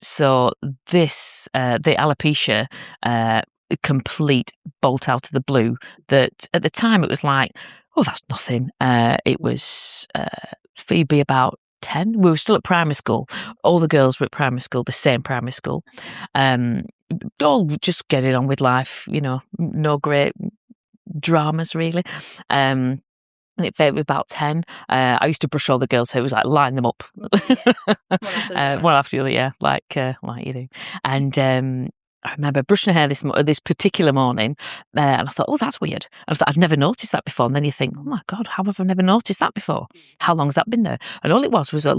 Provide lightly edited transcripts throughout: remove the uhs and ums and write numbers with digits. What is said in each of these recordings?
So this, the alopecia, complete bolt out of the blue, that at the time it was like, oh, that's nothing. It was Phoebe about 10. We were still at primary school. All the girls were at primary school, the same primary school. All just getting on with life, no great dramas really. And it was about 10. I used to brush all the girls' hair. It was like line them up, one after the other, yeah, like you do. And I remember brushing her hair this particular morning, and I thought, oh, that's weird. And I thought, I'd never noticed that before. And then you think, oh my God, how have I never noticed that before? How long's that been there? And all it was a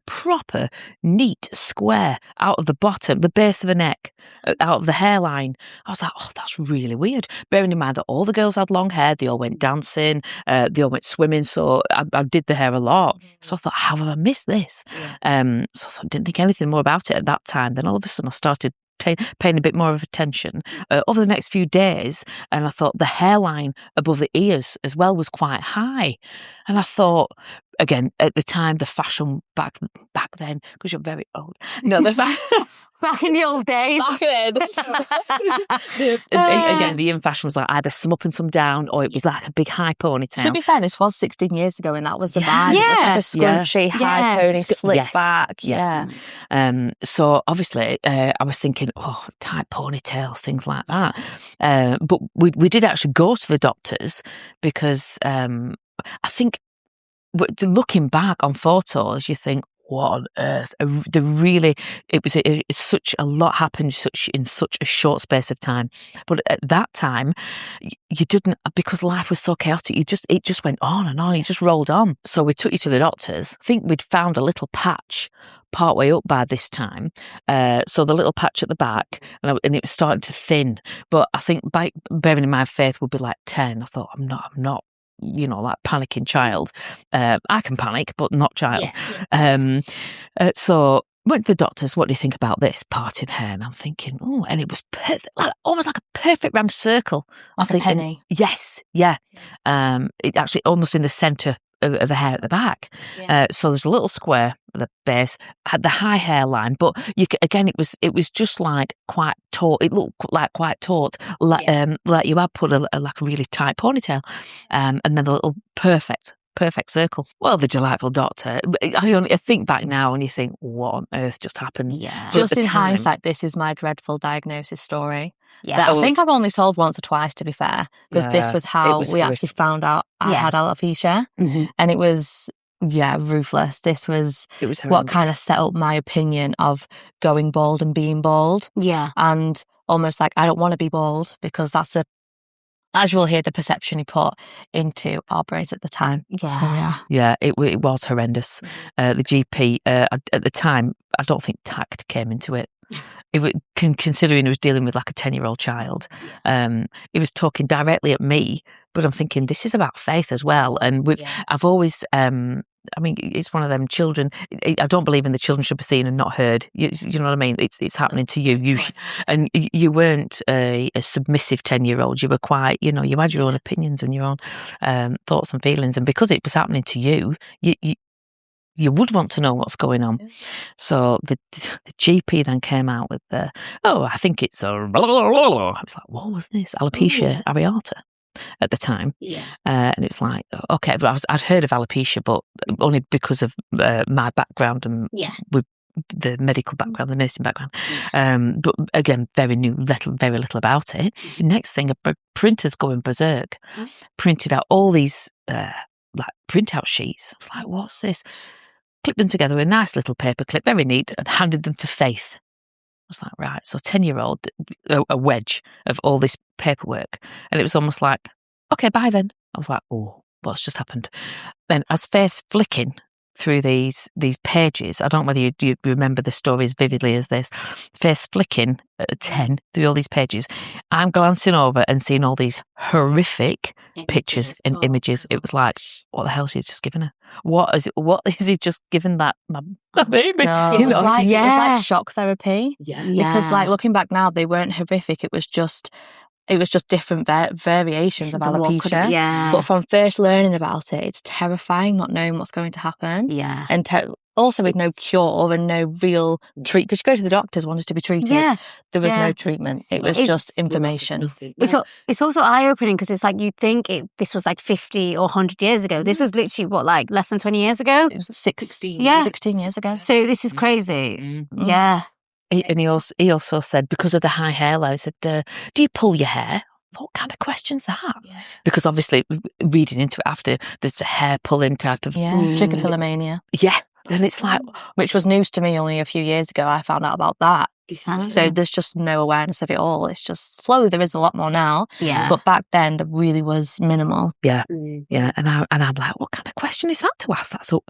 proper, neat square out of the bottom, the base of her neck, out of the hairline. I was like, oh, that's really weird. Bearing in mind that all the girls had long hair, they all went dancing, they all went swimming, so I did the hair a lot. So I thought, how have I missed this? So I didn't think anything more about it at that time. Then all of a sudden I started paying a bit more of attention over the next few days, and I thought the hairline above the ears as well was quite high. And I thought, again, at the time, the fashion back then, because you're very old. No, back in the old days. Back then. Again, the in fashion was like either some up and some down, or it was like a big high ponytail. To be fair, this was 16 years ago, and that was the vibe. Yeah. It was like a scrunchy, high pony, slick back. Yeah. So obviously, I was thinking, oh, tight ponytails, things like that. But we did actually go to the doctors because I think, looking back on photos, you think, what on earth? It's such a lot happened in such a short space of time. But at that time, you didn't, because life was so chaotic. It just went on and on. It just rolled on. So we took you to the doctors. I think we'd found a little patch partway up by this time. So the little patch at the back, and it was starting to thin. But I think, bearing in mind Faith would be like 10, I thought, I'm not. Like panicking child. I can panic, but not child. Yeah. So went to the doctors. What do you think about this parting hair? And I'm thinking, oh, and it was perfect, almost like a perfect round circle. Like a penny. Yes, yeah. It actually almost in the centre of the hair at the back. Yeah. So there's a little square at the base, had the high hairline, but it was just like quite taut. It looked like quite taut, like you had put a really tight ponytail, and then a little perfect circle. Well, the delightful doctor. I think back now and you think, what on earth just happened? Yeah. Just in hindsight, this is my dreadful diagnosis story. Yeah, I think I've only told once or twice, to be fair, because this was how we actually found out I had alopecia, and it was ruthless. It was what kind of set up my opinion of going bald and being bald. Yeah, and almost like I don't want to be bald because that's as you will hear, the perception he put into our brains at the time. Yeah, so, it was horrendous. The GP at the time, I don't think tact came into it. Considering he was dealing with like a 10-year-old child, he was talking directly at me, but I'm thinking this is about Faith as well. And I've always, it's one of them children. I don't believe in the children should be seen and not heard. You know what I mean? It's happening to you. And you weren't a submissive 10-year-old. You were quite, you had your own opinions and your own thoughts and feelings. And because it was happening to you, you would want to know what's going on. So the GP then came out with I think it's a blah, blah, blah, blah. I was like, what was this? Alopecia areata at the time. Yeah. And it was like, okay, but I'd heard of alopecia, but only because of my background and with the medical background, the nursing background. But again, very little about it. Next thing, a printer's going berserk. Printed out all these printout sheets. I was like, what's this? Clipped them together with a nice little paper clip, very neat, and handed them to Faith. I was like, right, so 10-year-old, a wedge of all this paperwork. And it was almost like, okay, bye then. I was like, oh, what's just happened? Then as Faith's flicking through these pages, I don't know whether you remember the story as vividly as this, Faith's flicking at 10 through all these pages, I'm glancing over and seeing all these horrific pictures and images. It was like, what the hell is he just given her? What is he just given that baby? No, it was like shock therapy. Yeah. Because looking back now, they weren't horrific. It was just different variations of alopecia. Yeah. But from first learning about it, it's terrifying not knowing what's going to happen. Yeah. And also with no cure and no real treat, because you go to the doctors wanted to be treated. Yeah. There was no treatment. It was just information. It's also eye-opening because it's like you'd think this was like 50 or 100 years ago. This was literally what, like less than 20 years ago? It was 16 years ago. So this is crazy. Yeah. And he also said, because of the high hair, he said, do you pull your hair? What kind of question's that? Yeah. Because obviously, reading into it after, there's the hair pulling type of... trichotillomania. Yeah. And it's like... Which was news to me only a few years ago. I found out about that. So there's just no awareness of it all. It's just slowly, there is a lot more now. Yeah. But back then, there really was minimal. Yeah. Yeah. And I'm like, what kind of question is that to ask that? So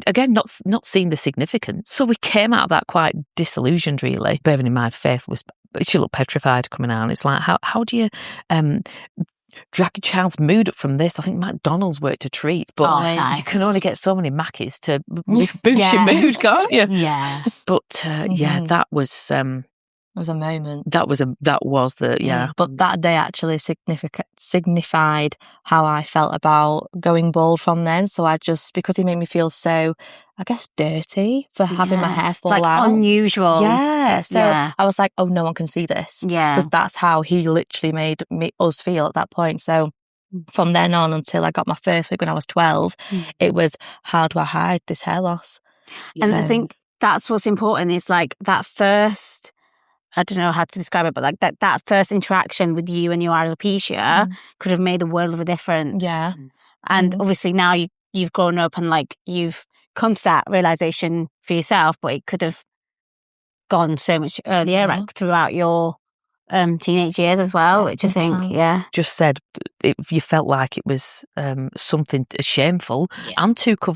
again, not seeing the significance. So we came out of that quite disillusioned, really. Bearing in mind, Faith she looked petrified coming out. And it's like, how do you drag a child's mood up from this? I think McDonald's worked a treat, but you can only get so many Mackies to boost your mood, can't you? Yeah. But that was... It was a moment. That was the But that day actually signified how I felt about going bald from then. So because it made me feel so, I guess, dirty for having my hair fall out. Unusual. Yeah. So I was like, oh, no one can see this. Yeah. Because that's how he literally made us feel at that point. So from then on until I got my first wig when I was 12, it was, how do I hide this hair loss? And I think that's what's important is like that first... I don't know how to describe it, but like that first interaction with you and your alopecia could have made a world of a difference. Yeah. And obviously now you've grown up and like you've come to that realization for yourself, but it could have gone so much earlier, like throughout your teenage years as well, which I think, just said if you felt like it was something shameful and too